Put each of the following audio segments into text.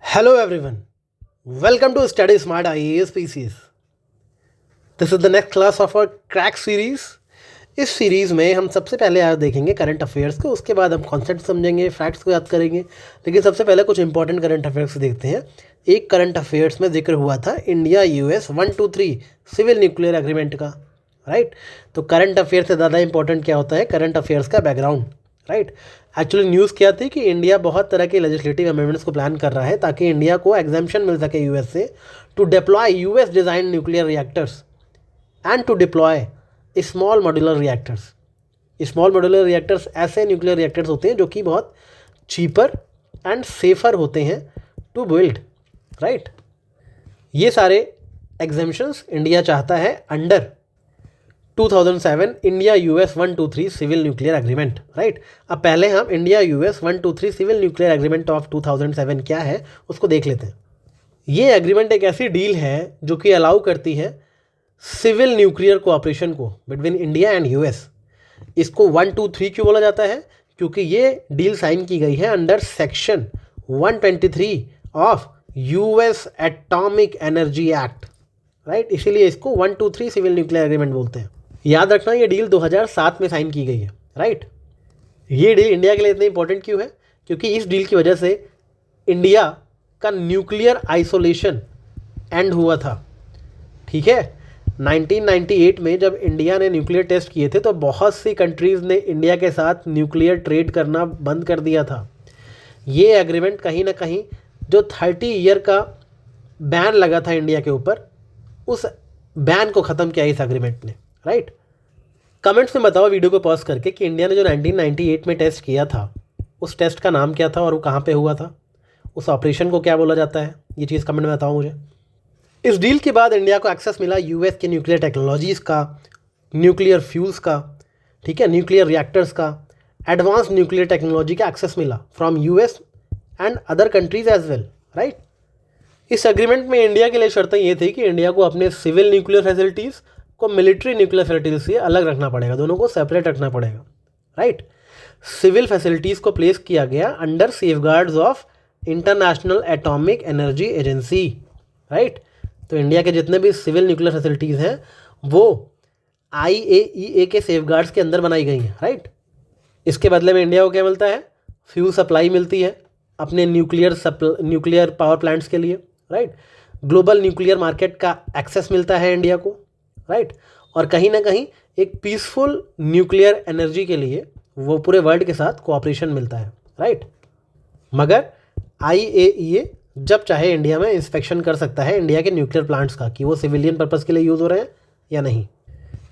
Hello everyone, welcome to Study Smart IAS PCS. This is the next class of our crack series. इस series में हम सबसे पहले आज देखेंगे करंट अफेयर्स को, उसके बाद हम कॉन्सेप्ट समझेंगे, फैक्ट्स को याद करेंगे। लेकिन सबसे पहले कुछ इंपॉर्टेंट करंट अफेयर्स देखते हैं। एक करंट अफेयर्स में जिक्र हुआ था India US 123 civil nuclear agreement का, राइट। तो करंट अफेयर से ज़्यादा इंपॉर्टेंट क्या होता है? करंट अफेयर्स का बैकग्राउंड, राइट। एक्चुअली न्यूज़ क्या थी कि इंडिया बहुत तरह के लेजिस्लेटिव अमेंडमेंट्स को प्लान कर रहा है ताकि इंडिया को एग्जाम्पशन मिल सके यूएस से to deploy US design nuclear reactors and to deploy small modular reactors. Small modular reactors ऐसे न्यूक्लियर रिएक्टर्स होते हैं जो कि बहुत चीपर एंड सेफर होते हैं टू बिल्ड, राइट। ये सारे एग्जाम्पशंस इंडिया चाहता है under 2007 India US 123 civil nuclear agreement, right. अब पहले हम India US 123 civil nuclear agreement of 2007 क्या है उसको देख लेते हैं। ये एग्रीमेंट एक ऐसी डील है जो कि अलाउ करती है सिविल न्यूक्लियर कोऑपरेशन को बिटवीन इंडिया एंड यूएस। इसको 123 क्यों बोला जाता है? क्योंकि ये डील साइन की गई है under section 123 of US atomic energy act, right. इसीलिए इसको 123 सिविल न्यूक्लियर एग्रीमेंट बोलते हैं। याद रखना ये डील 2007 में साइन की गई है, राइट। ये डील इंडिया के लिए इतनी इंपॉर्टेंट क्यों है? क्योंकि इस डील की वजह से इंडिया का न्यूक्लियर आइसोलेशन एंड हुआ था, ठीक है। 1998 में जब इंडिया ने न्यूक्लियर टेस्ट किए थे तो बहुत सी कंट्रीज़ ने इंडिया के साथ न्यूक्लियर ट्रेड करना बंद कर दिया था। ये एग्रीमेंट कहीं ना कहीं जो 30 ईयर का बैन लगा था इंडिया के ऊपर, उस बैन को ख़त्म किया इस एग्रीमेंट ने, राइट। कमेंट्स में बताओ वीडियो को पॉज करके कि इंडिया ने जो 1998 में टेस्ट किया था उस टेस्ट का नाम क्या था और वो कहाँ पे हुआ था, उस ऑपरेशन को क्या बोला जाता है, ये चीज़ कमेंट में बताओ मुझे। इस डील के बाद इंडिया को एक्सेस मिला यूएस के न्यूक्लियर टेक्नोलॉजीज़ का, न्यूक्लियर फ्यूल्स का, ठीक है, न्यूक्लियर रिएक्टर्स का, एडवांस न्यूक्लियर टेक्नोलॉजी का एक्सेस मिला from US and other countries as well, right. इस एग्रीमेंट में इंडिया के लिए शर्तें ये थी कि इंडिया को अपने सिविल न्यूक्लियर फैसिलिटीज़ को मिलिट्री न्यूक्लियर फैसिलिटीज़ से अलग रखना पड़ेगा, दोनों को सेपरेट रखना पड़ेगा, राइट। सिविल फैसिलिटीज़ को प्लेस किया गया under safeguards of international atomic energy agency, right. तो इंडिया के जितने भी सिविल न्यूक्लियर फैसिलिटीज़ हैं वो IAEA के सेफगार्ड्स के अंदर बनाई गई हैं, राइट। इसके बदले में इंडिया को क्या मिलता है? फ्यूल सप्लाई मिलती है अपने न्यूक्लियर पावर प्लांट्स के लिए, राइट। ग्लोबल न्यूक्लियर मार्केट का एक्सेस मिलता है इंडिया को, राइट। और कहीं ना कहीं एक पीसफुल न्यूक्लियर एनर्जी के लिए वो पूरे वर्ल्ड के साथ कोऑपरेशन मिलता है, राइट। मगर IAEA जब चाहे इंडिया में इंस्पेक्शन कर सकता है इंडिया के न्यूक्लियर प्लांट्स का कि वो सिविलियन पर्पज़ के लिए यूज़ हो रहे हैं या नहीं।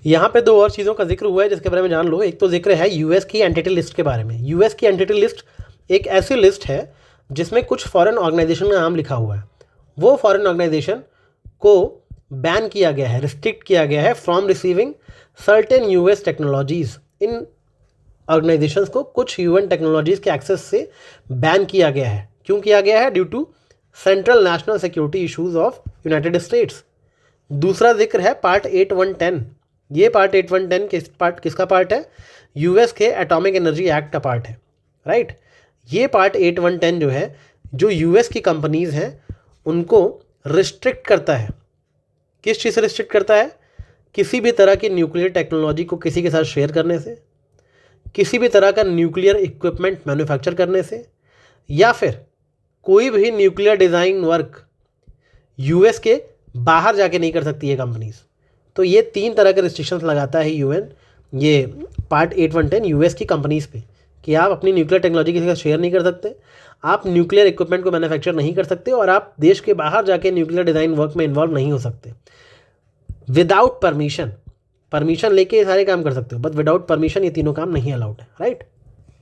यहाँ पे दो और चीज़ों का जिक्र हुआ है जिसके बारे में जान लो। एक तो जिक्र है यूएस की एंटिटी लिस्ट के बारे में। यूएस की एंटिटी लिस्ट एक ऐसी लिस्ट है जिसमें कुछ फॉरेन ऑर्गेनाइजेशन का नाम लिखा हुआ है। वो फॉरेन ऑर्गेनाइजेशन को बैन किया गया है, रिस्ट्रिक्ट किया गया है from receiving certain US technologies. इन ऑर्गेनाइजेशंस को कुछ यूएन टेक्नोलॉजीज़ के एक्सेस से बैन किया गया है। क्यों किया गया है? Due to central national security issues of United States. दूसरा जिक्र है पार्ट 8110। ये पार्ट 8110 किसका पार्ट है? यूएस के एटॉमिक एनर्जी एक्ट का पार्ट है, राइट। ये पार्ट 8110 जो है, जो यूएस की कंपनीज़ हैं उनको रिस्ट्रिक्ट करता है। किस चीज़ से रिस्ट्रिक्ट करता है? किसी भी तरह की न्यूक्लियर टेक्नोलॉजी को किसी के साथ शेयर करने से, किसी भी तरह का न्यूक्लियर इक्विपमेंट मैन्युफैक्चर करने से, या फिर कोई भी न्यूक्लियर डिज़ाइन वर्क यूएस के बाहर जाके नहीं कर सकती है कंपनीज। तो ये 3 तरह के रिस्ट्रिक्शंस लगाता है यूएन, ये पार्ट 8110 यूएस की कंपनीज़ पे, कि आप अपनी न्यूक्लियर टेक्नोलॉजी किसी का शेयर नहीं कर सकते, आप न्यूक्लियर इक्विपमेंट को मैन्युफैक्चर नहीं कर सकते, और आप देश के बाहर जाके न्यूक्लियर डिज़ाइन वर्क में इन्वॉल्व नहीं हो सकते विदाउट परमिशन। परमिशन लेके ये सारे काम कर सकते हो, बट विदाउट परमिशन ये तीनों काम नहीं अलाउड है, राइट।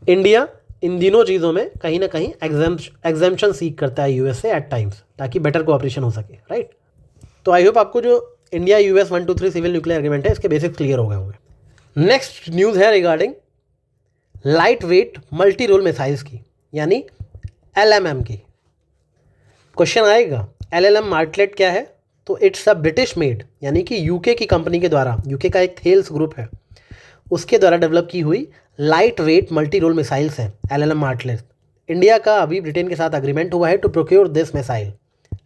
इंडिया इन तीनों चीज़ों में कहीं ना कहीं एग्जाम्पशन सीख करता है यूएस से एट टाइम्स, ताकि बेटर कोऑपरेशन हो सके, राइट। तो आई होप आपको जो India US 123 civil nuclear agreement है इसके बेसिक्स क्लियर हो गए होंगे। नेक्स्ट न्यूज़ है regarding light weight multi role missiles की, यानी LMM की। क्वेश्चन आएगा LLM मार्टलेट क्या है? तो इट्स अ ब्रिटिश मेड, यानी कि यूके की कंपनी के द्वारा, यूके का एक थेल्स ग्रुप है उसके द्वारा डेवलप की हुई light weight multi role missiles हैं LLM मार्टलेट। इंडिया का अभी ब्रिटेन के साथ अग्रीमेंट हुआ है to procure this missile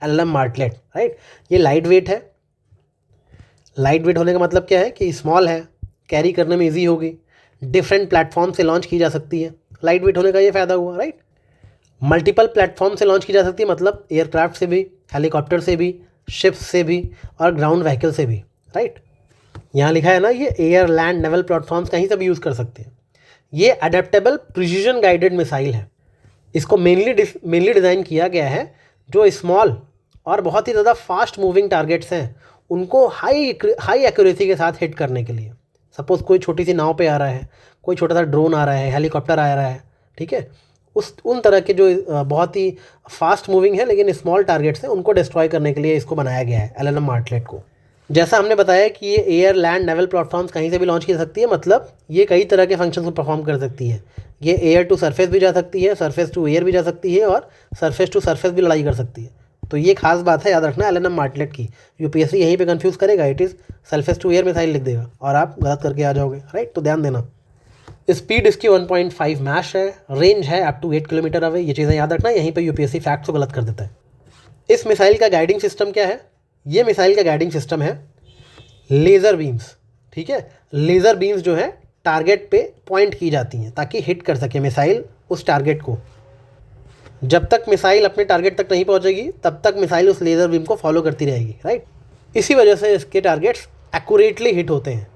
LLM Martlet, right. ये लाइट वेट है। लाइट वेट होने का मतलब क्या है कि स्मॉल है, कैरी करने में ईजी होगी, डिफरेंट प्लेटफॉर्म से लॉन्च की जा सकती है। लाइट वेट होने का ये फ़ायदा हुआ, राइट। मल्टीपल प्लेटफॉर्म से लॉन्च की जा सकती है, मतलब एयरक्राफ्ट से भी, हेलीकॉप्टर से भी, शिप्स से भी और ग्राउंड व्हीकल से भी, राइट। यहाँ लिखा है ना, ये एयर लैंड नेवल प्लेटफॉर्म्स कहीं से भी यूज़ कर सकते हैं। ये अडेप्टेबल प्रिसीजन गाइडेड मिसाइल है। इसको मेनली डिज़ाइन किया गया है जो स्मॉल और बहुत ही ज़्यादा फास्ट मूविंग टारगेट्स हैं उनको हाई एक्यूरेसी के साथ हिट करने के लिए। सपोज़ कोई छोटी सी नाव पे आ रहा है, कोई छोटा सा ड्रोन आ रहा है, हेलीकॉप्टर आ रहा है, ठीक है, उन तरह के जो बहुत ही फास्ट मूविंग है लेकिन स्मॉल टारगेट्स हैं उनको डिस्ट्रॉय करने के लिए इसको बनाया गया है LLM मार्टलेट को। जैसा हमने बताया कि ये एयर लैंड नेवल प्लेटफॉर्म्स कहीं से भी लॉन्च की जा सकती है, मतलब ये कई तरह के फंक्शन को परफॉर्म कर सकती है। ये एयर टू सरफेस भी जा सकती है, सरफेस टू एयर भी जा सकती है और सरफेस टू सरफेस भी लड़ाई कर सकती है। तो ये खास बात है, याद रखना LLM मार्टलेट की। UPSC यहीं पे कंफ्यूज करेगा, it is surface to air missile लिख देगा और आप गलत करके आ जाओगे, राइट। तो ध्यान देना। स्पीड इसकी 1.5 मैश है, रेंज है अप टू 8 किलोमीटर अवे। ये चीज़ें याद रखना, यहीं पे UPSC फैक्ट्स को गलत कर देता है। इस मिसाइल का गाइडिंग सिस्टम क्या है? ये मिसाइल का गाइडिंग सिस्टम है लेज़र बीम्स, ठीक है। लेज़र बीम्स जो है टारगेट पे पॉइंट की जाती हैं ताकि हिट कर सके मिसाइल उस टारगेट को। जब तक मिसाइल अपने टारगेट तक नहीं पहुंचेगी तब तक मिसाइल उस लेज़र बीम को फॉलो करती रहेगी, राइट। इसी वजह से इसके टारगेट्स एक्यूरेटली हिट होते हैं।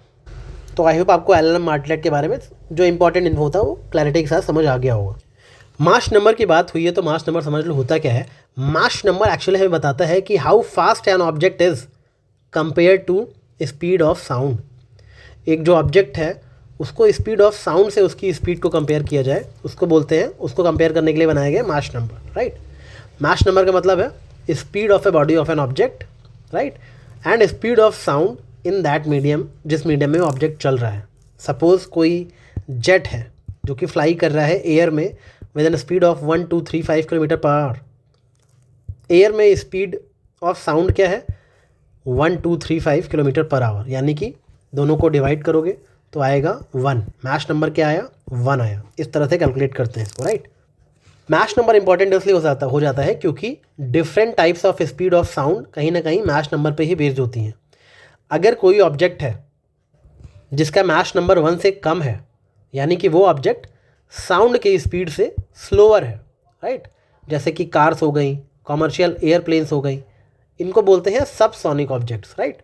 तो आई होप आपको LLM मार्टलेट के बारे में जो इंपॉर्टेंट इन्फो होता है वो क्लैरिटी के साथ समझ आ गया होगा। मास नंबर की बात हुई है तो मास नंबर समझ लो होता क्या है। मास नंबर एक्चुअली हमें बताता है कि how fast an object is compare to speed of sound. एक जो ऑब्जेक्ट है उसको स्पीड ऑफ साउंड से उसकी स्पीड को कंपेयर किया जाए, उसको बोलते हैं, उसको कंपेयर करने के लिए बनाया गया mass number, right. Mass number का मतलब है speed of a body of an object, right, and speed of sound in that medium, जिस मीडियम में ऑब्जेक्ट चल रहा है। सपोज़ कोई जेट है जो कि फ्लाई कर रहा है एयर में with an speed of 1235 kilometre per hour. Air में स्पीड ऑफ साउंड क्या है? 1235 किलोमीटर पर आवर, यानी कि दोनों को डिवाइड करोगे तो आएगा 1। मैश नंबर क्या आया? 1 आया। इस तरह से कैलकुलेट करते हैं इसको, राइट। मैश नंबर इंपॉर्टेंट इसलिए हो जाता है क्योंकि different types of speed of sound कहीं ना कहीं मैश नंबर पे ही बेस्ड होती हैं। अगर कोई ऑब्जेक्ट है जिसका मैश नंबर 1 से कम है, यानी कि वो ऑब्जेक्ट साउंड की स्पीड से स्लोअर है, राइट। जैसे कि कार्स हो गई, कॉमर्शियल एयरप्लेन्स हो गई, इनको बोलते हैं subsonic objects, right.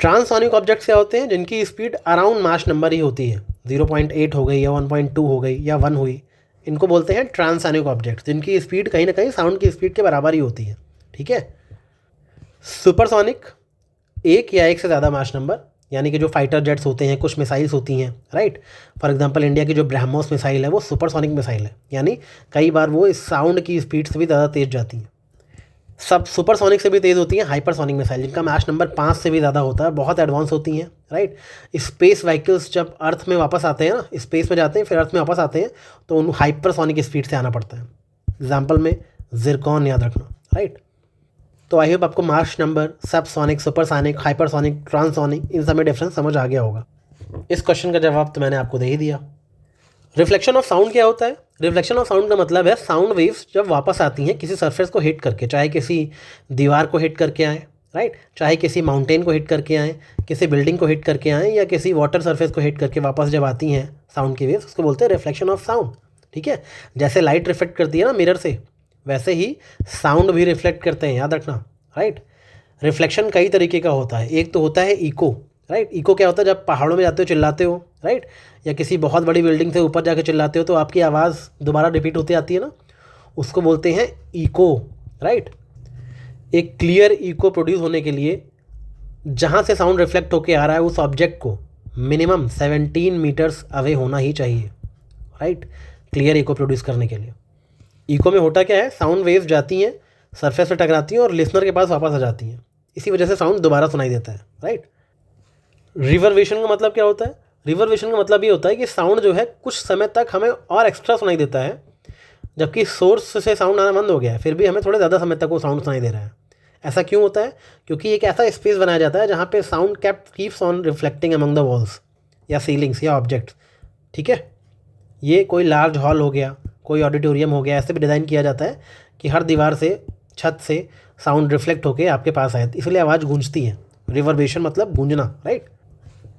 Transonic objects क्या होते हैं? जिनकी स्पीड अराउंड मैश नंबर ही होती है, 0.8 हो गई या 1.2 हो गई या 1 हुई, इनको बोलते हैं ट्रांससोनिक ऑब्जेक्ट्स, जिनकी स्पीड कहीं ना कहीं साउंड की स्पीड के बराबर ही होती है, ठीक है। सुपरसोनिक, एक या एक से ज़्यादा मैश नंबर, यानी कि जो फाइटर जेट्स होते हैं, कुछ मिसाइल्स होती हैं, राइट। फॉर एग्जांपल इंडिया की जो ब्रह्मोस मिसाइल है वो सुपरसोनिक मिसाइल है, यानी कई बार वो इस साउंड की स्पीड से भी ज़्यादा तेज़ जाती हैं। सब सुपरसोनिक से भी तेज़ होती हैं हाइपरसोनिक मिसाइल, जिनका मैश नंबर 5 से भी ज़्यादा होता है, बहुत एडवांस होती हैं, राइट। स्पेस व्हीकल्स जब अर्थ में वापस आते हैं ना, स्पेस में जाते हैं फिर अर्थ में वापस आते हैं, तो उन हाइपरसोनिक स्पीड से आना पड़ता है। एग्जाम्पल में जिरकॉन याद रखना, राइट। तो आई होप आपको Mach number, subsonic, supersonic, hypersonic, transonic, इन सब में डिफरेंस समझ आ गया होगा। इस क्वेश्चन का जवाब तो मैंने आपको दे ही दिया। रिफ्लेक्शन ऑफ साउंड क्या होता है? रिफ्लेक्शन ऑफ साउंड का मतलब है साउंड वेव्स जब वापस आती हैं किसी सरफेस को हिट करके, चाहे किसी दीवार को हिट करके आए, राइट, चाहे किसी माउंटेन को हिट करके आए, किसी बिल्डिंग को हिट करके आए, या किसी वाटर सरफेस को हिट करके वापस जब आती हैं साउंड की वेव्स, उसको बोलते हैं रिफ्लेक्शन ऑफ साउंड, ठीक है। जैसे लाइट रिफ्लेक्ट करती है ना मिरर से, वैसे ही साउंड भी रिफ्लेक्ट करते हैं, याद रखना, राइट। रिफ्लेक्शन कई तरीके का होता है। एक तो होता है इको, राइट। इको क्या होता है? जब पहाड़ों में जाते हो चिल्लाते हो, राइट, या किसी बहुत बड़ी बिल्डिंग से ऊपर जाके चिल्लाते हो तो आपकी आवाज़ दोबारा रिपीट होती आती है ना, उसको बोलते हैं इको, राइट। एक क्लियर इको प्रोड्यूस होने के लिए जहाँ से साउंड रिफ्लेक्ट होके आ रहा है उस ऑब्जेक्ट को मिनिमम 17 मीटर्स अवे होना ही चाहिए, राइट, क्लियर इको प्रोड्यूस करने के लिए। इको में होता क्या है? साउंड वेव्स जाती हैं, सरफेस पे टकराती हैं और लिसनर के पास वापस आ जाती हैं, इसी वजह से साउंड दोबारा सुनाई देता है, राइट। रिवर्वेशन का मतलब क्या होता है? रिवर्वेशन का मतलब ये होता है कि साउंड जो है कुछ समय तक हमें और एक्स्ट्रा सुनाई देता है, जबकि सोर्स से साउंड आना बंद हो गया है, फिर भी हमें थोड़े ज़्यादा समय तक वो साउंड सुनाई दे रहा है। ऐसा क्यों होता है? क्योंकि एक ऐसा स्पेस बनाया जाता है जहाँ पे sound keeps on reflecting among the walls या सीलिंग्स या ऑब्जेक्ट्स, ठीक है। ये कोई लार्ज हॉल हो गया, कोई ऑडिटोरियम हो गया, ऐसे भी डिज़ाइन किया जाता है कि हर दीवार से, छत से साउंड रिफ्लेक्ट होके आपके पास आए, इसलिए आवाज़ गूंजती है। रिवर्बेशन मतलब गूंजना, राइट।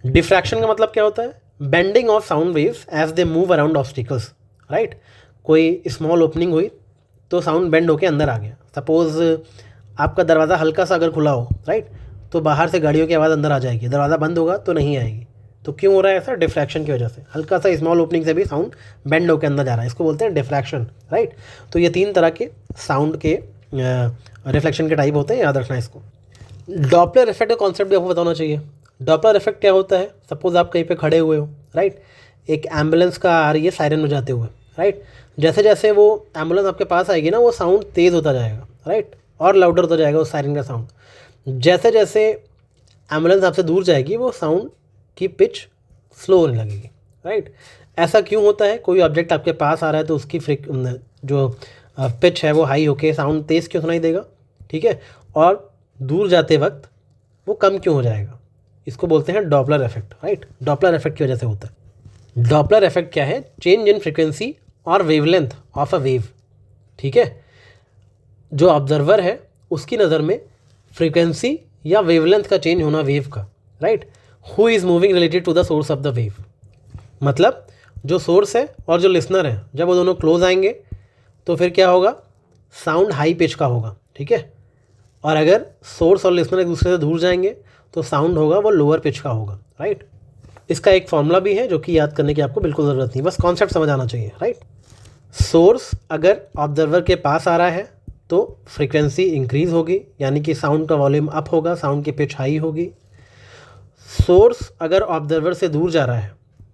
डिफ्रैक्शन का मतलब क्या होता है? Bending of sound waves as they move around obstacles, right. कोई स्मॉल ओपनिंग हुई तो साउंड बेंड होके अंदर आ गया। सपोज़ आपका दरवाज़ा हल्का सा अगर खुला हो, राइट, तो बाहर से गाड़ियों की आवाज़ अंदर आ जाएगी, दरवाज़ा बंद होगा तो नहीं आएगी। तो क्यों हो रहा है ऐसा? डिफ्रैक्शन की वजह से। हल्का सा स्मॉल ओपनिंग से भी साउंड बेंड होकर अंदर जा रहा है, इसको बोलते हैं डिफ्रैक्शन, राइट। तो ये 3 तरह के साउंड के रिफ्लेक्शन के टाइप होते हैं, याद रखना इसको। डॉपलर इफेक्ट का कॉन्सेप्ट भी आपको बताना चाहिए। डॉपलर इफेक्ट क्या होता है? सपोज आप कहीं पे खड़े हुए हो, राइट, एक एम्बुलेंस का आ रही है सायरन बजाते हुए, राइट। जैसे जैसे वो एम्बुलेंस आपके पास आएगी ना, वो साउंड तेज़ होता जाएगा, राइट, और लाउडर होता जाएगा उस सायरन का साउंड। जैसे जैसे एम्बुलेंस आपसे दूर जाएगी वो साउंड की पिच स्लो होने लगेगी, राइट। ऐसा क्यों होता है? कोई ऑब्जेक्ट आपके पास आ रहा है तो उसकी जो पिच है वो हाई होके साउंड तेज़ क्यों सुनाई देगा, ठीक है, और दूर जाते वक्त वो कम क्यों हो जाएगा? इसको बोलते हैं Doppler effect, right. Doppler effect की वजह से होता है। डॉपलर इफेक्ट क्या है? चेंज इन फ्रिक्वेंसी और वेवलेंथ ऑफ अ वेव, ठीक है। जो ऑब्जर्वर है उसकी नज़र में फ्रीक्वेंसी या वेवलेंथ का चेंज होना वेव का, right. Who is moving related to the source of the wave, मतलब जो सोर्स है और जो लिसनर है, जब वो दोनों क्लोज आएंगे तो फिर क्या होगा? साउंड हाई पिच का होगा, ठीक है। और अगर सोर्स और लिसनर एक दूसरे से दूर जाएंगे तो साउंड होगा वो लोअर पिच का होगा, राइट। इसका एक फॉर्मूला भी है जो कि याद करने की आपको बिल्कुल ज़रूरत नहीं, बस कॉन्सेप्ट समझ आना चाहिए, राइट। सोर्स अगर ऑब्जर्वर के पास आ रहा है तो फ्रीक्वेंसी इंक्रीज़ होगी, यानी कि साउंड का वॉल्यूम अप होगा, साउंड की पिच हाई होगी। सोर्स अगर ऑब्जर्वर से दूर जा रहा है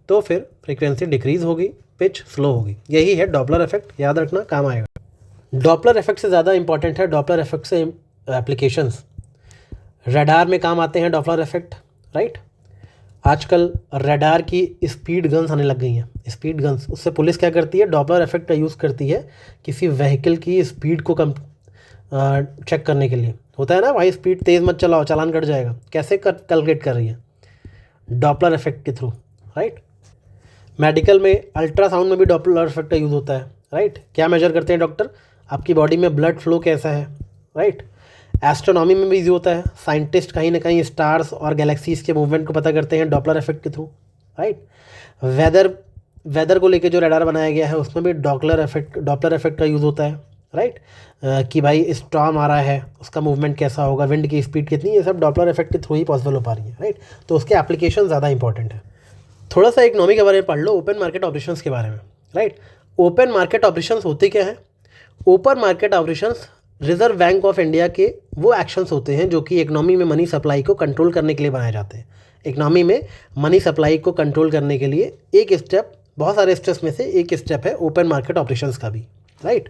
तो फिर फ्रीक्वेंसी डिक्रीज़ होगी, पिच स्लो होगी। यही है डॉपलर इफेक्ट, याद रखना, काम आएगा। डॉपलर इफेक्ट से ज़्यादा इंपॉर्टेंट है डॉपलर इफेक्ट से एप्लीकेशंस। रडार में काम आते हैं डॉपलर इफेक्ट, राइट। आजकल रडार की स्पीड गन्स आने लग गई हैं, स्पीड गन्स। उससे पुलिस क्या करती है? डॉपलर इफेक्ट का यूज़ करती है किसी व्हीकल की स्पीड को कम चेक करने के लिए। होता है ना, भाई स्पीड तेज़ मत चलाओ, चालान कट जाएगा। कैसे कैलकुलेट कर रही है? डॉपलर इफेक्ट के थ्रू, राइट। मेडिकल में अल्ट्रासाउंड में भी डॉपलर इफेक्ट का यूज़ होता है, राइट। क्या मेजर करते हैं डॉक्टर? आपकी बॉडी में ब्लड फ्लो कैसा है, राइट। एस्ट्रोनॉमी में भी यूज होता है। साइंटिस्ट कहीं ना कहीं स्टार्स और गैलेक्सीज के मूवमेंट को पता करते हैं डॉपलर इफेक्ट के थ्रू, राइट। वेदर को लेके जो रडार बनाया गया है उसमें भी डॉपलर इफेक्ट का यूज़ होता है, राइट। कि भाई स्टॉर्म आ रहा है, उसका मूवमेंट कैसा होगा, विंड की स्पीड कितनी, ये सब डॉपलर इफेक्ट के थ्रू ही पॉसिबल हो पा रही है, राइट। तो उसके एप्लीकेशन ज़्यादा इंपॉर्टेंट है। थोड़ा सा इकोनॉमी के बारे में पढ़ लो, ओपन मार्केट ऑपरेशंस के बारे में, राइट। ओपन मार्केट ऑपरेशंस होते क्या है? Open market operations reserve bank of India के वो एक्शंस होते हैं जो कि इकोनॉमी में मनी सप्लाई को कंट्रोल करने के लिए बनाए जाते हैं। इकोनॉमी में मनी सप्लाई को कंट्रोल करने के लिए एक स्टेप, बहुत सारे स्टेप्स में से एक स्टेप है ओपन मार्केट ऑपरेशंस का भी, राइट।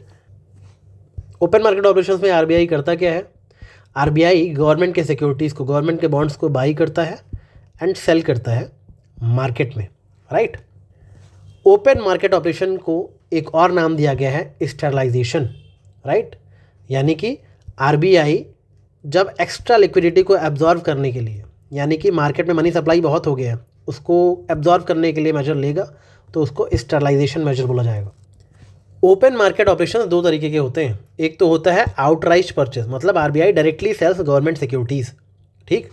ओपन मार्केट ऑपरेशंस में आरबीआई करता क्या है? आरबीआई गवर्नमेंट के सिक्योरिटीज़ को, गवर्नमेंट के बॉन्ड्स को बाई करता है एंड सेल करता है मार्केट में, राइट। ओपन मार्केट ऑपरेशन को एक और नाम दिया गया है स्टेरलाइजेशन, राइट। यानी कि आरबीआई जब एक्स्ट्रा लिक्विडिटी को एब्जॉर्व करने के लिए, यानी कि मार्केट में मनी सप्लाई बहुत हो गया है, उसको एब्जॉर्व करने के लिए मेजर लेगा तो उसको स्टेरलाइजेशन मेजर बोला जाएगा। ओपन मार्केट ऑपरेशन 2 तरीके के होते हैं। एक तो होता है आउटराइट परचेज, मतलब RBI directly sells government securities, ठीक,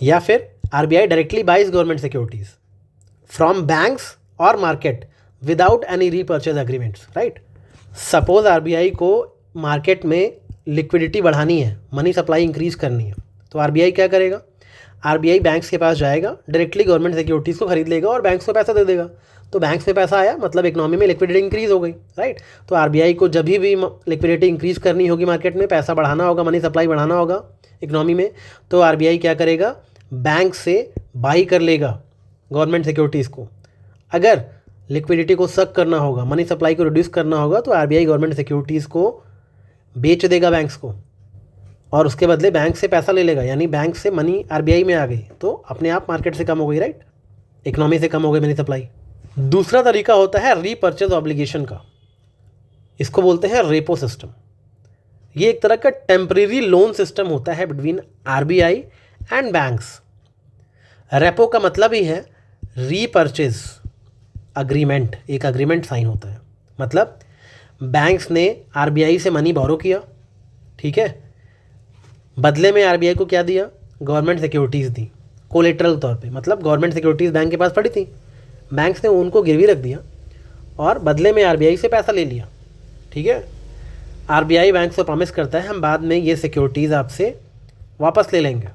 या फिर RBI directly buys government securities from banks और market without any repurchase agreements, right. Suppose RBI को मार्केट में लिक्विडिटी बढ़ानी है, मनी सप्लाई इंक्रीज करनी है, तो आरबीआई क्या करेगा? आरबीआई बैंक्स के पास जाएगा, डायरेक्टली गवर्नमेंट सिक्योरिटीज़ को खरीद लेगा और बैंक्स को पैसा दे देगा। तो बैंक्स में पैसा आया मतलब इकोनॉमी में लिक्विडिटी इंक्रीज हो गई, राइट। तो आरबीआई को जब भी लिक्विडिटी इंक्रीज करनी होगी, मार्केट में पैसा बढ़ाना होगा, मनी सप्लाई बढ़ाना होगा इकोनॉमी में, तो आरबीआई क्या करेगा? बैंक से बाई कर लेगा गवर्नमेंट सिक्योरिटीज़ को। अगर लिक्विडिटी को सक करना होगा, मनी सप्लाई को रिड्यूस करना होगा, तो आरबीआई गवर्नमेंट सिक्योरिटीज़ को बेच देगा बैंक्स को और उसके बदले बैंक से पैसा ले लेगा, यानी बैंक से मनी आरबीआई में आ गई तो अपने आप मार्केट से कम हो गई, राइट, इकोनॉमी से कम हो गई मनी सप्लाई। दूसरा तरीका होता है रीपर्चेज ऑब्लिगेशन का, इसको बोलते हैं रेपो सिस्टम। ये एक तरह का टेम्परेरी लोन सिस्टम होता है between RBI and banks. Repo का मतलब ही है रीपर्चेज अग्रीमेंट, एक अग्रीमेंट साइन होता है, मतलब बैंक्स ने आरबीआई से मनी बोरो किया, ठीक है, बदले में आरबीआई को क्या दिया, गवर्नमेंट सिक्योरिटीज़ दी कोलेटरल तौर पे, मतलब गवर्नमेंट सिक्योरिटीज़ बैंक के पास पड़ी थी, बैंक्स ने उनको गिरवी रख दिया और बदले में आरबीआई से पैसा ले लिया, ठीक है। आरबीआई बैंक से प्रॉमिस करता है हम बाद में ये सिक्योरिटीज़ आपसे वापस ले लेंगे,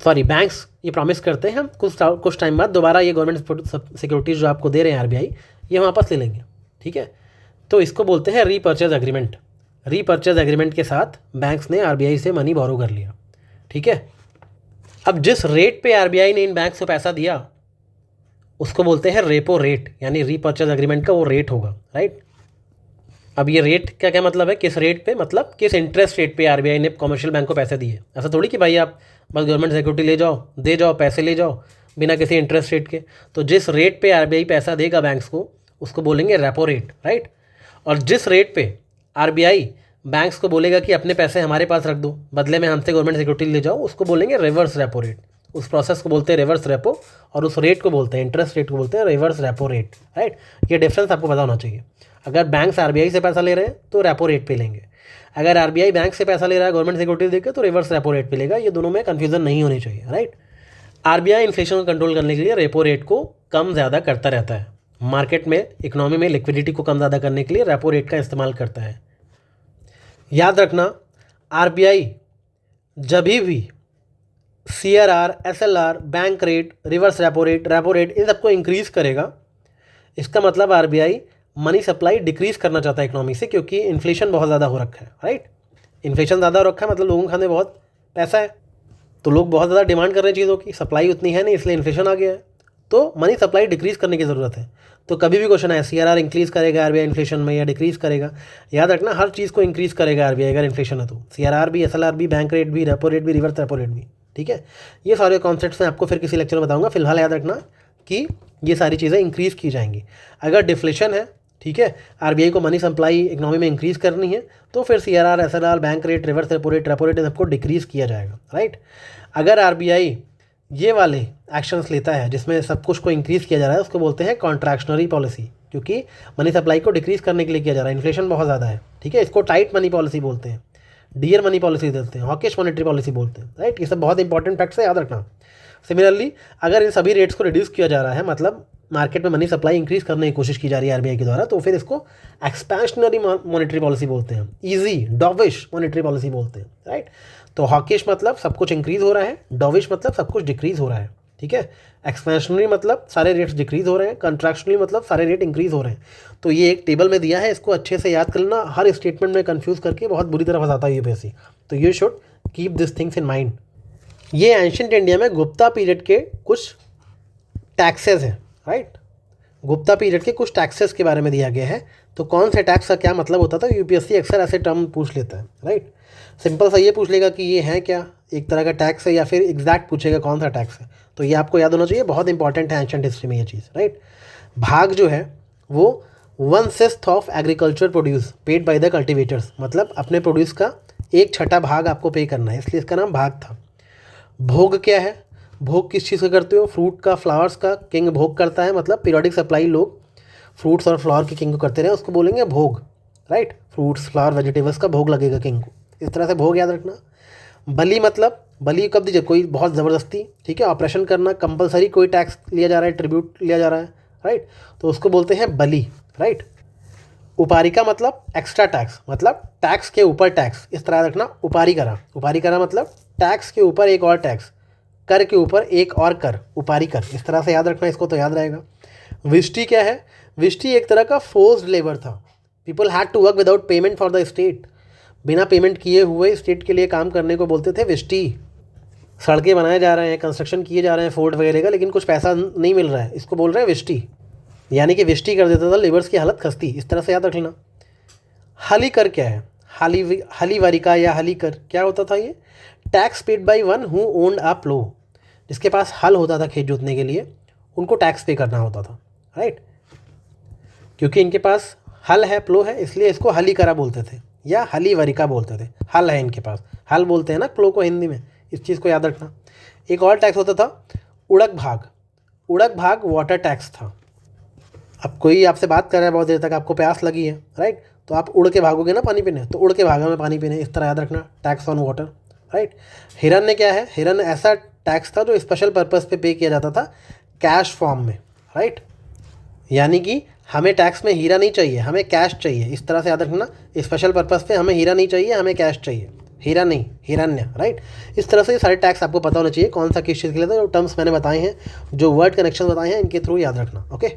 सॉरी बैंक्स ये प्रॉमिस करते हैं हम कुछ टाइम बाद दोबारा ये गवर्नमेंट सिक्योरिटीज़ जो आपको दे रहे हैं आरबीआई, ये वापस ले लेंगे, ठीक है। तो इसको बोलते हैं रीपर्चेज एग्रीमेंट। रीपर्चेज एग्रीमेंट के साथ बैंक्स ने आरबीआई से मनी बोरो कर लिया, ठीक है। अब जिस रेट पे आरबीआई ने इन बैंक्स को पैसा दिया उसको बोलते हैं रेपो रेट, यानी रीपर्चेज एग्रीमेंट का वो रेट होगा, राइट। अब ये रेट का क्या मतलब है, किस रेट पे, मतलब किस इंटरेस्ट रेट पे आरबीआई ने कमर्शियल बैंक को पैसे दिए। ऐसा थोड़ी कि भाई आप बस गवर्नमेंट सिक्योरिटी ले जाओ, दे जाओ, पैसे ले जाओ बिना किसी इंटरेस्ट रेट के। तो जिस रेट पे आरबीआई पैसा देगा बैंक्स को उसको बोलेंगे रेपो रेट, राइट। और जिस रेट पे आरबीआई बैंक्स को बोलेगा कि अपने पैसे हमारे पास रख दो, बदले में हमसे गवर्नमेंट सिक्योरिटी ले जाओ, उसको बोलेंगे रिवर्स रेपो रेट। उस प्रोसेस को बोलते हैं रिवर्स रेपो और उस रेट को बोलते हैं, इंटरेस्ट रेट को बोलते हैं रिवर्स रेपो रेट, राइट। ये डिफरेंस आपको पता होना चाहिए। अगर बैंक्स आरबीआई से पैसा ले रहे हैं तो रेपो रेट पे लेंगे, अगर आरबीआई बैंक से पैसा ले रहा है गवर्नमेंट सिक्योरिटी देकर तो रिवर्स रेपो रेट पे लेगा। ये दोनों में कन्फ्यूजन नहीं होनी चाहिए, राइट। आरबीआई इन्फ्लेशन को कंट्रोल करने के लिए रेपो रेट को कम ज़्यादा करता रहता है, मार्केट में इकोनॉमी में लिक्विडिटी को कम ज़्यादा करने के लिए रेपो रेट का इस्तेमाल करता है। याद रखना, आरबीआई जब भी CRR, SLR, bank rate, reverse repo rate in सबको इंक्रीज़ करेगा, इसका मतलब आरबीआई मनी सप्लाई डिक्रीज़ करना चाहता है इकोनॉमी से, क्योंकि इन्फ्लेशन बहुत ज़्यादा हो रखा है, राइट। इन्फ्लेशन ज़्यादा हो रखा है मतलब लोगों के खाने बहुत पैसा है, तो लोग बहुत ज़्यादा डिमांड कर रहे हैं चीज़ों की, सप्लाई उतनी है नहीं, इसलिए इन्फ्लेशन आ गया है। तो मनी सप्लाई डिक्रीज़ करने की ज़रूरत है। तो कभी भी क्वेश्चन है सीआरआर इंक्रीज़ करेगा आरबीआई इन्फ्लेशन में या डिक्रीज़ करेगा, याद रखना हर चीज़ को इंक्रीज़ करेगा आरबीआई अगर इन्फ्लेशन है तो, सीआरआर भी, एसएलआर भी, बैंक रेट भी, रेपो रेट भी, रिवर्स रेपो रेट भी, ठीक है। ये सारे कॉन्सेप्ट्स मैं आपको फिर किसी लेक्चर में बताऊंगा। फिलहाल याद रखना कि ये सारी चीज़ें इंक्रीज़ की जाएंगी। अगर डिफ्लेशन है, ठीक है, आरबीआई को मनी सप्लाई इकोनॉमी में इंक्रीज़ करनी है तो फिर CRR, SLR, bank rate, reverse repo rate सबको डिक्रीज़ किया जाएगा, राइट। अगर आरबीआई ये वाले एक्शंस लेता है जिसमें सब कुछ को इंक्रीज़ किया जा रहा है उसको बोलते हैं कॉन्ट्रैक्शनरी पॉलिसी, क्योंकि मनी सप्लाई को डिक्रीज़ करने के लिए किया जा रहा है, इन्फ्लेशन बहुत ज़्यादा है, ठीक है। इसको टाइट मनी पॉलिसी बोलते हैं, डियर मनी पॉलिसी देते हैं, हॉकिश मॉनेटरी पॉलिसी बोलते हैं, राइट। ये सब बहुत इंपॉर्टेंट फैक्ट्स है, याद रखना। सिमिलरली अगर इन सभी रेट्स को रिड्यूस किया जा रहा है, मतलब मार्केट में मनी सप्लाई इंक्रीज़ करने की कोशिश की जा रही है आरबीआई के द्वारा, तो फिर इसको एक्सपेंशनरी मॉनेटरी पॉलिसी बोलते हैं, ईजी डॉविश मॉनेटरी पॉलिसी बोलते हैं, राइट। तो हॉकिश मतलब सब कुछ इंक्रीज़ हो रहा है, डॉविश मतलब सब कुछ डिक्रीज़ हो रहा है, ठीक है। एक्सपेंशनरी मतलब सारे रेट्स डिक्रीज़ हो रहे हैं, कंट्रैक्शनली मतलब सारे रेट इंक्रीज़ हो रहे हैं। तो ये एक टेबल में दिया है, इसको अच्छे से याद कर लेना, हर स्टेटमेंट में कंफ्यूज करके बहुत बुरी तरह फंसाता है यूपीएससी, तो you should keep this things in mind. ये एंशिएंट इंडिया में गुप्ता पीरियड के कुछ टैक्सेस हैं, राइट। गुप्ता पीरियड के कुछ टैक्सेस के बारे में दिया गया है, तो कौन से टैक्स का क्या मतलब होता था, यूपीएससी अक्सर ऐसे टर्म पूछ लेता है, राइट। सिंपल सा ये पूछ लेगा कि ये है क्या, एक तरह का टैक्स है, या फिर एग्जैक्ट पूछेगा कौन सा टैक्स है। तो ये आपको याद होना चाहिए, बहुत इंपॉर्टेंट है एंशिएंट हिस्ट्री में ये चीज़, राइट। भाग जो है वो 1/6 of agriculture produce paid by the cultivators, मतलब अपने प्रोड्यूस का 1/6 भाग आपको पे करना है, इसलिए इसका नाम भाग था। भोग क्या है, भोग किस चीज़ का करते हो, फ्रूट का, फ्लावर्स का किंग भोग करता है, मतलब पीरियोडिक सप्लाई लोग फ्रूट्स और फ्लावर के किंग को करते रहे, उसको बोलेंगे भोग, राइट। फ्रूट्स, फ्लावर, वेजिटेबल्स का भोग लगेगा किंग को, इस तरह से भोग याद रखना। बलि मतलब बलि कब दीजिए, कोई बहुत ज़बरदस्ती, ठीक है, ऑपरेशन करना कंपलसरी, कोई टैक्स लिया जा रहा है, ट्रिब्यूट लिया जा रहा है, राइट, तो उसको बोलते हैं बलि, राइट। उपारिका मतलब एक्स्ट्रा टैक्स, मतलब टैक्स के ऊपर टैक्स, इस तरह रखना। उपारिकरा, उपारिकरा मतलब टैक्स के ऊपर एक और टैक्स, कर के ऊपर एक और कर, उपारिकर, इस तरह से याद रखना, इसको तो याद रहेगा। विष्टि क्या है, विष्टि एक तरह का फोर्स्ड लेबर था, people had to work without payment for the state, बिना पेमेंट किए हुए स्टेट के लिए काम करने को बोलते थे विष्टि। सड़कें बनाए जा रहे हैं, कंस्ट्रक्शन किए जा रहे हैं फोर्ट वगैरह का, लेकिन कुछ पैसा नहीं मिल रहा है, इसको बोल रहे हैं विष्टि, यानी कि विष्टि कर देता था, लेबर्स की हालत खस्ती, इस तरह से याद रख लेना। हलीकर क्या है, हलीवारिका या हलीकर क्या होता था, ये tax paid by one who owned a plough, जिसके पास हल होता था खेत जोतने के लिए, उनको टैक्स पे करना होता था, राइट। क्योंकि इनके पास हल है, प्लो है, इसलिए इसको हलीकरा बोलते थे या हलीवरिका बोलते थे। हल है इनके पास, हल बोलते हैं ना प्लो को हिंदी में, इस चीज़ को याद रखना। एक और टैक्स होता था उड़क भाग, उड़क भाग वाटर टैक्स था, अब कोई आपसे बात कर रहा है बहुत देर तक, आपको प्यास लगी है, राइट, तो आप उड़ के भागोगे ना पानी पीने, तो उड़ के भागा में पानी पीने, इस तरह याद रखना, टैक्स ऑन वाटर, राइट। हिरण्य क्या है? हिरण्य ऐसा टैक्स था जो स्पेशल पर्पस पे किया जाता था कैश फॉर्म में, राइट। यानी कि हमें टैक्स में हीरा नहीं चाहिए, हमें कैश चाहिए, इस तरह से याद रखना, स्पेशल पर्पस पे हमें हीरा नहीं चाहिए, हमें कैश चाहिए, हीरा नहीं, हिरण्य, राइट। इस तरह से ये सारे टैक्स आपको पता होना चाहिए, कौन सा किस चीज़ के लिए था। जो टर्म्स मैंने बताए हैं, जो वर्ड कनेक्शन बताए हैं, इनके थ्रू याद रखना, ओके।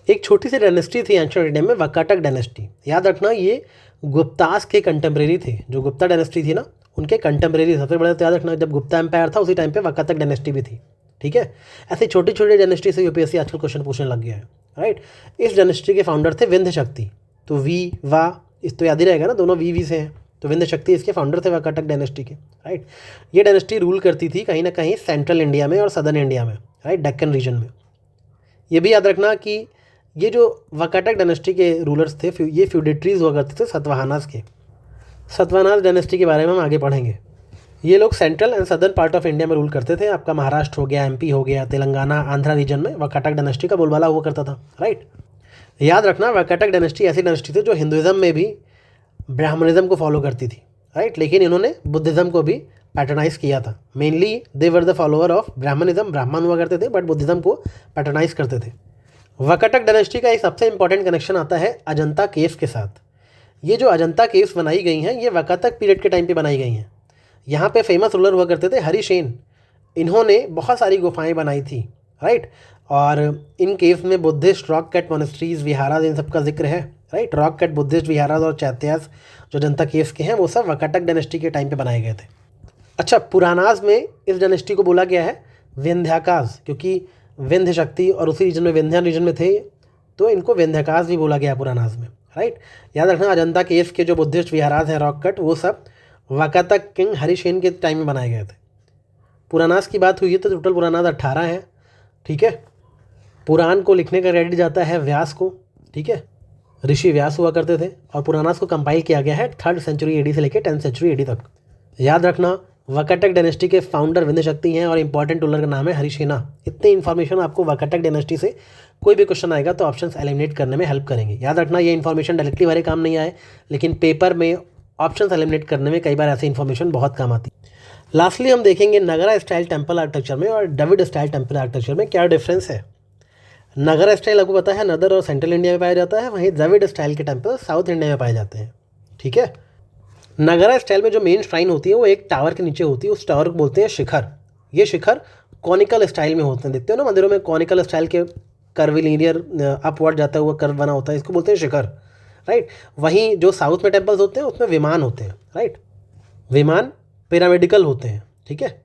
एक छोटी सी डायनेस्टी थी एंशिएंट इंडिया में, वकाटक डायनेस्टी, याद रखना, ये गुप्तास के कंटेम्प्रेरी थे। जो गुप्ता डायनेस्टी थी ना, उनके कंटेम्प्रेरी सबसे बड़ा, तो याद रखना जब गुप्ता एम्पायर था उसी टाइम पे वकाटक डायनेस्टी भी थी, ठीक है। ऐसे छोटी छोटी डायनेस्टी से यूपीएससी आजकल क्वेश्चन पूछने लग गया है, राइट। इस डायनेस्टी के फाउंडर थे विंध्य शक्ति, तो वी वा इस तो याद ही रहेगा ना, दोनों वी से हैं, तो विंध्य शक्ति इसके फाउंडर थे वकाटक डायनेस्टी के, राइट। ये डायनेस्टी रूल करती थी कहीं ना कहीं सेंट्रल इंडिया में और सदर्न इंडिया में, राइट, डेक्कन रीजन में। ये भी याद रखना कि ये जो वकाटक डायनेस्टी के रूलर्स थे, ये फ्यूडेटरीज हुआ करते थे सतवाहनास के। सतवाहनास डायनेस्टी के बारे में हम आगे पढ़ेंगे। ये लोग central and southern part of India में रूल करते थे। आपका महाराष्ट्र हो गया, एमपी हो गया, तेलंगाना, आंध्रा रीजन में वकाटक डायनेस्टी का बोलबाला हुआ करता था, राइट। याद रखना, वकाटक डायनेस्टी ऐसी डायनेस्टी थी जो हिंदुइज्म में भी ब्राह्मणिज्म को फॉलो करती थी, राइट, लेकिन इन्होंने बुद्धिज़्म को भी पैटर्नाइज किया था। Mainly they were the follower of Brahmanism, ब्राह्मण हुआ करते थे, बट बुद्धिज़्म को पैटर्नाइज करते थे। वकाटक डायनेस्टी का एक सबसे इंपॉर्टेंट कनेक्शन आता है अजंता केव्स के साथ। ये जो अजंता केव्स बनाई गई हैं, ये वकाटक पीरियड के टाइम पे बनाई गई हैं। यहाँ पे फेमस रूलर हुआ करते थे हरिसेन, इन्होंने बहुत सारी गुफाएं बनाई थी, राइट। और इन केव्स में Buddhist rock cut monasteries, viharas, इन सब का जिक्र है, right. Rock cut Buddhist viharas और चैत्यास जो अजंता केव्स के हैं, वो सब वकाटक डायनेस्टी के टाइम पे बनाए गए थे। अच्छा, पुरानाज में इस डायनेस्टी को बोला गया है विंध्याकाज, क्योंकि विंध्य शक्ति और उसी रीजन में, विंध्या रीजन में थे, तो इनको विंध्याकाज भी बोला गया पुरानाज में, राइट। याद रखना, अजंता केव्स के जो बुद्धिस्ट विहाराज हैं, रॉक कट, वो सब वकाटक किंग हरिसेन के टाइम में बनाए गए थे। पुरानास की बात हुई है तो टोटल पुरानास 18 है, ठीक है। पुराण को लिखने का क्रेडिट जाता है व्यास को, ठीक है, ऋषि व्यास हुआ करते थे। और पुरानास को कंपाइल किया गया है 3rd सेंचुरी एडी से लेकर 10th सेंचुरी एडी तक। याद रखना, वकाटक डायनेस्टी के फाउंडर विंध्य शक्ति हैं और इंपॉर्टेंट रूलर का नाम है हरिसेना। इतनी इन्फॉर्मेशन आपको वकाटक डायनेस्टी से कोई भी क्वेश्चन आएगा तो ऑप्शंस एलिमिनेट करने में हेल्प करेंगे। याद रखना, ये इन्फॉर्मेशन डायरेक्टली हमारे काम नहीं आए, लेकिन पेपर में ऑप्शंस एलिमिनेट करने में कई बार ऐसी इन्फॉर्मेशन बहुत काम आती है। लास्टली हम देखेंगे नगरा स्टाइल टेम्पल आर्किटेक्चर में और द्रविड़ स्टाइल टेम्पल आर्किटेक्चर में क्या डिफरेंस है। नगरा स्टाइल आपको पता है नदर और सेंट्रल इंडिया में पाया जाता है, वहीं द्रविड़ स्टाइल के टेम्पल साउथ इंडिया में पाए जाते हैं, ठीक है। नगरा स्टाइल में जो मेन श्राइन होती है वो एक टावर के नीचे होती है, उस टावर को बोलते हैं शिखर। ये शिखर कॉनिकल स्टाइल में होते हैं, देखते हो ना मंदिरों में कॉनिकल स्टाइल के कर्विलीनियर अपवर्ड जाता हुआ कर्व बना होता है, इसको बोलते हैं शिखर, राइट। वहीं जो साउथ में टेम्पल्स होते हैं उसमें विमान होते हैं, राइट। विमान पिरामिडिकल होते हैं, ठीक है।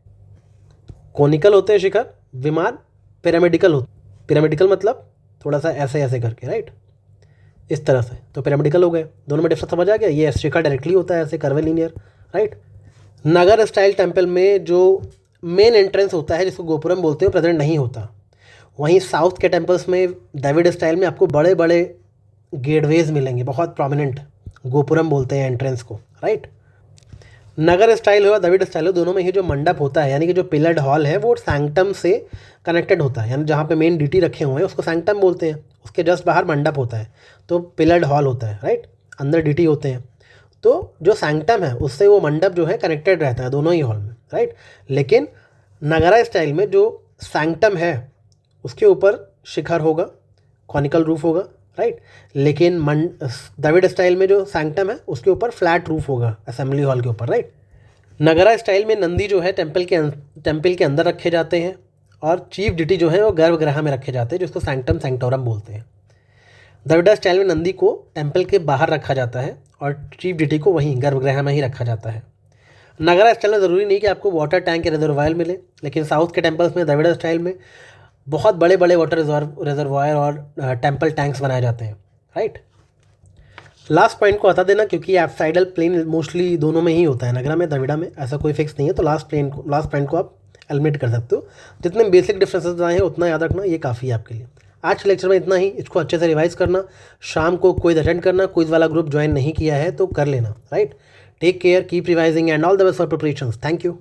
कॉनिकल होते हैं शिखर, विमान पिरामिडिकल होते, पिरामिडिकल मतलब थोड़ा सा ऐसे ऐसे करके, राइट, इस तरह से, तो पिरामिडिकल हो गए। दोनों में डिफरेंस समझ आ गया। ये शिखर डायरेक्टली होता है ऐसे कर्विलीनियर, राइट। नगर स्टाइल टेम्पल में जो मेन एंट्रेंस होता है जिसको गोपुरम बोलते हैं प्रेजेंट नहीं होता। वहीं साउथ के टेम्पल्स में द्रविड़ स्टाइल में आपको बड़े बड़े गेटवेज मिलेंगे, बहुत प्रोमिनेंट, गोपुरम बोलते हैं एंट्रेंस को, राइट। नगर स्टाइल हो द्रविड़ स्टाइल हो, दोनों में ही जो मंडप होता है यानी कि जो पिलर्ड हॉल है वो सैंक्टम से कनेक्टेड होता है, यानी जहाँ पे मेन डीटी रखे हुए हैं उसको सैंक्टम बोलते हैं, उसके जस्ट बाहर मंडप होता है तो पिलर्ड हॉल होता है, राइट। अंदर डीटी होते हैं, तो जो सैंक्टम है उससे वो मंडप जो है कनेक्टेड रहता है दोनों ही हॉल में, राइट। लेकिन नगरा स्टाइल में जो सैंक्टम है उसके ऊपर शिखर होगा, कॉनिकल रूफ होगा, राइट। लेकिन द्रविड़ स्टाइल में जो सैंक्टम है उसके ऊपर फ्लैट रूफ होगा असेंबली हॉल के ऊपर, राइट। नगरा स्टाइल में नंदी जो है टेम्पल के अंदर रखे जाते हैं और चीफ डिटी जो है वो गर्भगृह में रखे जाते हैं जिसको सैंक्टम सैंक्टोरम बोलते हैं। द्रविड़ स्टाइल में नंदी को टेम्पल के बाहर रखा जाता है और चीफ डिटी को वहीं गर्भगृह में ही रखा जाता है। नगरा स्टाइल में ज़रूरी नहीं कि आपको वाटर टैंक या रिजर्वायर मिले, लेकिन साउथ के टेम्पल्स में द्रविड़ स्टाइल में बहुत बड़े बड़े वाटर रिजर्वायर और टेम्पल टैंक्स बनाए जाते हैं, राइट। लास्ट पॉइंट को हटा देना क्योंकि एप्साइडल प्लेन मोस्टली दोनों में ही होता है, नगरा में द्रविड़ा में ऐसा कोई फिक्स नहीं है, तो लास्ट पॉइंट को आप एलिमिनेट कर सकते हो। जितने बेसिक डिफरेंसेस आए हैं उतना याद रखना, ये काफ़ी है आपके लिए। आज के लेक्चर में इतना ही, इसको अच्छे से रिवाइज करना, शाम को क्विज अटेंड करना, क्विज वाला ग्रुप ज्वाइन नहीं किया है तो कर लेना, right. Take care, keep revising and all the best for preparations. Thank you.